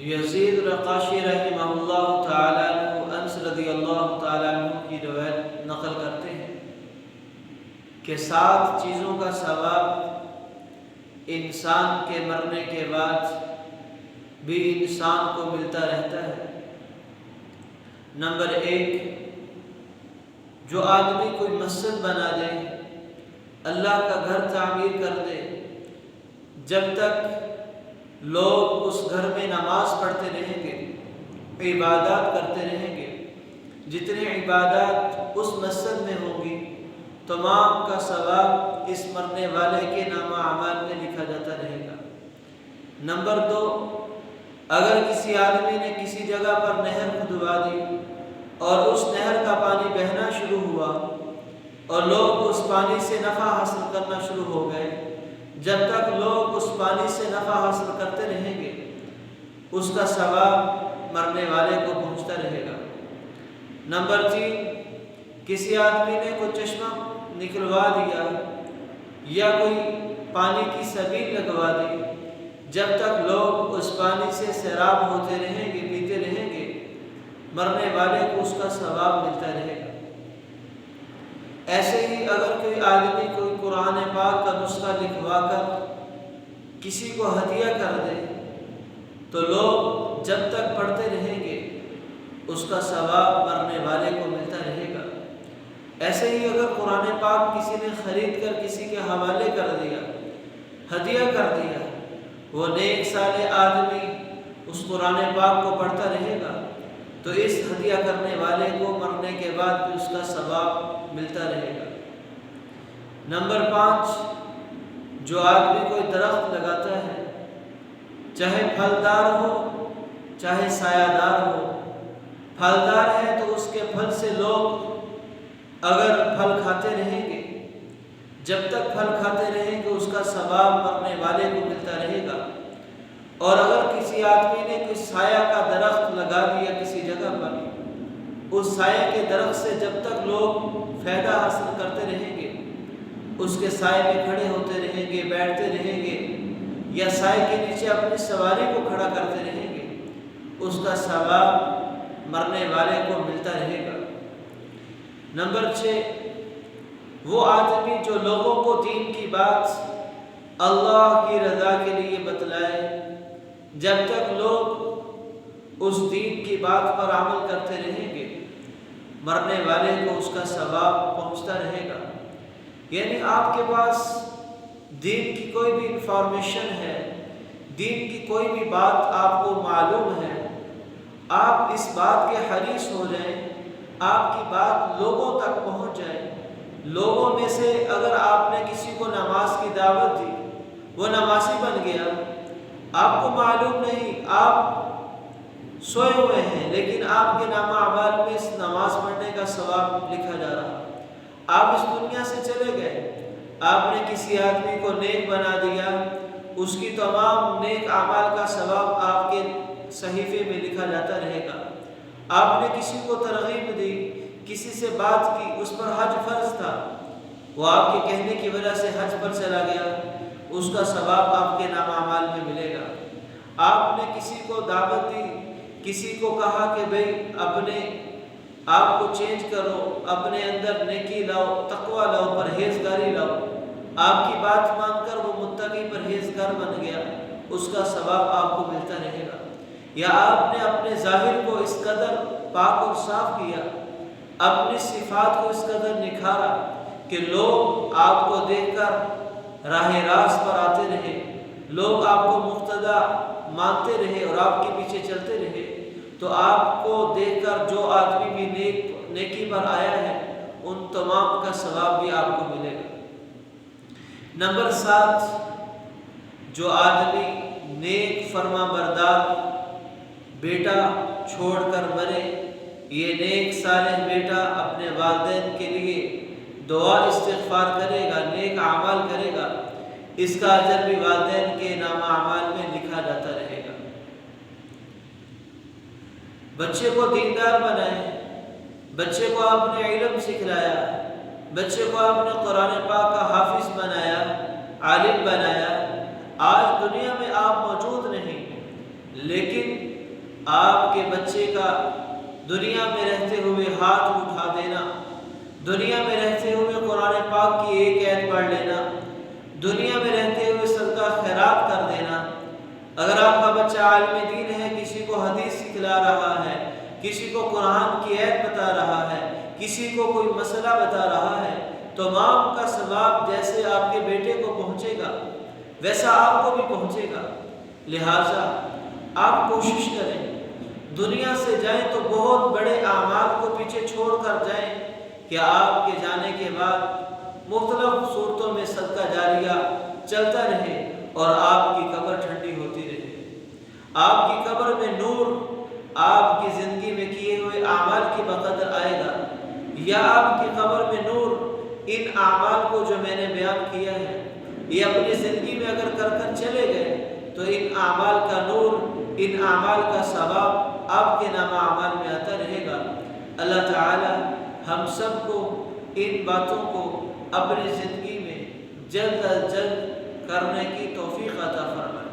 یزید رقاشی رحمہ اللہ تعالیٰ عنہ انس رضی اللہ تعالیٰ عنہ کی روایت نقل کرتے ہیں کہ 7 چیزوں کا ثواب انسان کے مرنے کے بعد بھی انسان کو ملتا رہتا ہے۔ نمبر 1، جو آدمی کوئی مسجد بنا دے، اللہ کا گھر تعمیر کر دے، جب تک لوگ اس گھر میں نماز پڑھتے رہیں گے، عبادات کرتے رہیں گے، جتنے عبادات اس مسجد میں ہوں گی تمام کا ثواب اس مرنے والے کے نامہ اعمال میں لکھا جاتا رہے گا۔ نمبر 2، اگر کسی آدمی نے کسی جگہ پر نہر کھدوا دی اور اس نہر کا پانی بہنا شروع ہوا اور لوگ اس پانی سے نفع حاصل کرنا شروع ہو گئے، جب تک لوگ اس پانی سے نفع حاصل کرتے رہیں گے اس کا ثواب مرنے والے کو پہنچتا رہے گا۔ نمبر 3، کسی آدمی نے کوئی چشمہ نکلوا دیا یا کوئی پانی کی سبیل لگوا دی، جب تک لوگ اس پانی سے سیراب ہوتے رہیں گے، پیتے رہیں گے، مرنے والے کو اس کا ثواب ملتا رہے گا۔ ایسے ہی اگر کوئی آدمی کوئی قرآن پاک کا نسخہ لکھوا کر کسی کو ہدیہ کر دے تو لوگ جب تک پڑھتے رہیں گے اس کا ثواب مرنے والے کو ملتا رہے گا۔ ایسے ہی اگر قرآن پاک کسی نے خرید کر کسی کے حوالے کر دیا، ہدیہ کر دیا، وہ نیک صالح آدمی اس قرآن پاک کو پڑھتا رہے گا تو اس ہدیہ کرنے والے کو مرنے کے بعد بھی اس کا ثواب ملتا رہے گا۔ نمبر 5، جو آدمی کوئی درخت لگاتا ہے، چاہے پھلدار ہو چاہے سایہ دار ہو، پھلدار ہے تو اس کے پھل سے لوگ اگر پھل کھاتے رہیں گے، جب تک پھل کھاتے رہیں گے اس کا ثواب مرنے والے کو ملتا رہے گا۔ اور اگر کسی آدمی نے کوئی سایہ کا درخت لگا دیا کسی جگہ پر، اس سائے کے درخت سے جب تک لوگ فائدہ حاصل کرتے رہیں گے، اس کے سائے میں کھڑے ہوتے رہیں گے، بیٹھتے رہیں گے یا سائے کے نیچے اپنی سواری کو کھڑا کرتے رہیں گے، اس کا ثواب مرنے والے کو ملتا رہے گا۔ نمبر 6، وہ آدمی جو لوگوں کو دین کی بات اللہ کی رضا کے لیے بتلائے، جب تک لوگ اس دین کی بات پر عمل کرتے رہیں گے مرنے والے کو اس کا ثواب پہنچتا رہے گا۔ یعنی آپ کے پاس دین کی کوئی بھی انفارمیشن ہے، دین کی کوئی بھی بات آپ کو معلوم ہے، آپ اس بات کے حریص ہو جائیں، آپ کی بات لوگوں تک پہنچ جائے۔ لوگوں میں سے اگر آپ نے کسی کو نماز کی دعوت دی، وہ نمازی بن گیا، آپ کو معلوم نہیں، آپ سوئے ہوئے ہیں لیکن آپ کے نامہ اعمال میں اس نماز پڑھنے کا ثواب لکھا جا رہا۔ آپ اس دنیا سے چلے گئے، آپ نے کسی آدمی کو نیک بنا دیا، اس کی تمام نیک اعمال کا ثواب آپ کے صحیفے میں لکھا جاتا رہے گا۔ آپ نے کسی کو ترغیب دی، کسی سے بات کی، اس پر حج فرض تھا، وہ آپ کے کہنے کی وجہ سے حج پر چلا گیا، اس کا ثواب آپ کے نامہ اعمال میں ملے گا۔ آپ نے کسی کو دعوت دی، کسی کو کہا کہ بھئی اپنے آپ کو چینج کرو، اپنے اندر نیکی لاؤ، تقوی لاؤ، پرہیزگاری لاؤ، آپ کی بات مان کر وہ متقی پرہیزگار بن گیا، اس کا ثواب آپ کو ملتا رہے گا۔ یا آپ نے اپنے ظاہر کو اس قدر پاک اور صاف کیا، اپنی صفات کو اس قدر نکھارا کہ لوگ آپ کو دیکھ کر راہ راست پر آتے رہے، لوگ آپ کو مقتدا مانتے رہے اور آپ کے پیچھے چلتے رہے، تو آپ کو دیکھ کر جو آدمی بھی نیکی پر آیا ہے ان تمام کا ثواب بھی آپ کو ملے گا۔ نمبر 7، جو آدمی نیک فرما بردار بیٹا چھوڑ کر مرے، یہ نیک صالح بیٹا اپنے والدین کے لیے دعا استغفار کرے گا، نیک اعمال کرے گا، اس کا اجر بھی والدین کے نامہ اعمال میں لکھا جاتا رہے گا۔ بچے کو دیندار بنائے، بچے کو آپ نے علم سکھلایا، بچے کو آپ نے قرآن پاک کا حافظ بنایا، عالم بنایا۔ آج دنیا میں آپ موجود نہیں لیکن آپ کے بچے کا دنیا میں رہتے ہوئے ہاتھ اٹھا دینا، دنیا میں رہتے ہوئے قرآن پاک کی ایک آیت پڑھ لینا، دنیا میں رہتے ہوئے صدقہ خیرات کر دینا۔ اگر آپ کا بچہ عالم دین ہے، کسی کو حدیث سکھلا رہا ہے، کسی کو قرآن کی آیت بتا رہا ہے، کسی کو کوئی مسئلہ بتا رہا ہے، تو تمام کا ثواب جیسے آپ کے بیٹے کو پہنچے گا ویسا آپ کو بھی پہنچے گا۔ لہٰذا آپ کوشش کریں، دنیا سے جائیں تو بہت بڑے اعمال کو پیچھے چھوڑ کر جائیں کہ آپ کے جانے کے بعد مختلف صورتوں میں صدقہ جاریہ چلتا رہے اور آپ کی قبر ٹھنڈی ہوتی رہے، آپ کی قبر میں نور آپ کی زندگی میں کیے ہوئے اعمال کی بقدر آئے گا، یا آپ کی قبر میں نور ان اعمال کو جو میں نے بیان کیا ہے یہ اپنی زندگی میں اگر کر کر چلے گئے تو ان اعمال کا نور، ان اعمال کا ثواب آپ کے نام اعمال میں آتا رہے گا۔ اللہ تعالی ہم سب کو ان باتوں کو اپنی زندگی میں جلد از جلد کرنے کی توفیق عطا فرمائے۔